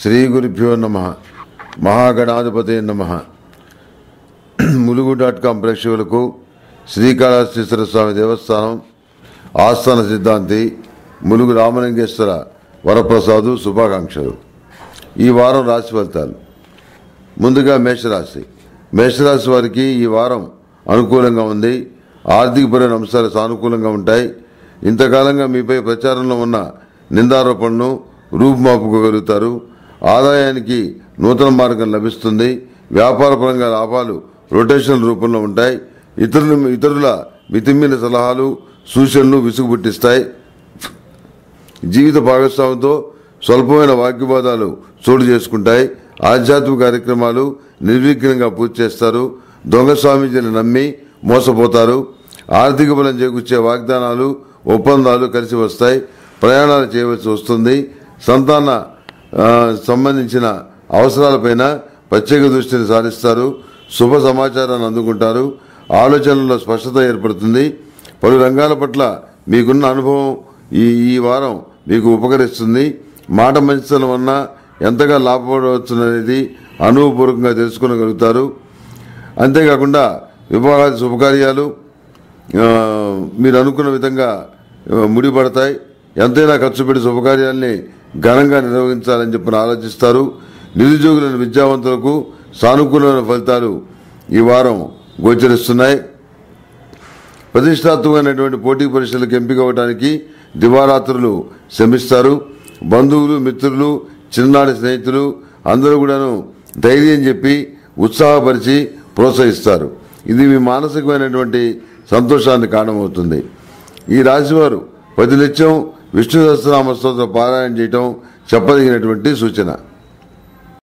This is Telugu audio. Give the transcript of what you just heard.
శ్రీ గురుభ్యో నమః. మహాగణాధిపతే నమః. ములుగు.com ప్రేక్షకులకు శ్రీకాళహస్తీశ్వర స్వామి దేవస్థానం ఆస్థాన సిద్ధాంతి ములుగు రామలింగేశ్వర వరప్రసాదు శుభాకాంక్షలు. ఈ వారం రాశి ఫలితాలు. ముందుగా మేషరాశి వారికి ఈ వారం అనుకూలంగా ఉంది. ఆర్థికపరమైన అంశాలు సానుకూలంగా ఉంటాయి. ఇంతకాలంగా మీపై ప్రచారంలో ఉన్న నిందారోపణను రూపుమాపుకోగలుగుతారు. ఆదాయానికి నూతన మార్గం లభిస్తుంది. వ్యాపారపరంగా లాభాలు రొటేషన్ రూపంలో ఉంటాయి. ఇతరుల మితిమీరిన సలహాలు సూచనలు విసుగుపుట్టిస్తాయి. జీవిత భాగస్వామితో స్వల్పమైన వాగ్వివాదాలు చోటు చేసుకుంటాయి. ఆధ్యాత్మిక కార్యక్రమాలు నిర్విఘ్నంగా పూర్తి చేస్తారు. దొంగ స్వామీజీని నమ్మి మోసపోతారు. ఆర్థిక బలం చేకూర్చే వాగ్దానాలు ఒప్పందాలు కలిసి వస్తాయి. ప్రయాణాలు చేయవలసి వస్తుంది. సంతాన సంబంధించిన అవసరాలపైన ప్రత్యేక దృష్టిని సారిస్తారు. శుభ సమాచారాన్ని అందుకుంటారు. ఆలోచనల్లో స్పష్టత ఏర్పడుతుంది. పలు రంగాల పట్ల మీకున్న అనుభవం ఈ వారం మీకు ఉపకరిస్తుంది. మాట మంచితనం వలన ఎంతగా లాభపడవచ్చుననేది అనుభవపూర్వకంగా తెలుసుకోగలుగుతారు. అంతేకాకుండా వివాహాది శుభకార్యాలు మీరు అనుకున్న విధంగా ముడిపడతాయి. ఎంతైనా ఖర్చు పెట్టి శుభకార్యాల్ని ఘనంగా నిర్వహించాలని చెప్పి ఆలోచిస్తారు. నిరుద్యోగులైన విద్యావంతులకు సానుకూలమైన ఫలితాలు ఈ వారం గోచరిస్తున్నాయి. ప్రతిష్టాత్మకమైనటువంటి పోటీ పరీక్షలకు ఎంపిక అవ్వడానికి దివారాత్రులు శ్రమిస్తారు. బంధువులు మిత్రులు చిన్ననాటి స్నేహితులు అందరూ కూడాను ధైర్యం చెప్పి ఉత్సాహపరిచి ప్రోత్సహిస్తారు. ఇది మీ మానసికమైనటువంటి సంతోషాన్ని కారణమవుతుంది. ఈ రాశివారు ప్రతినిత్యం విష్ణు సహస్రనామ స్తోత్ర పారాయణ చేయటం చెప్పదగినటువంటి సూచన.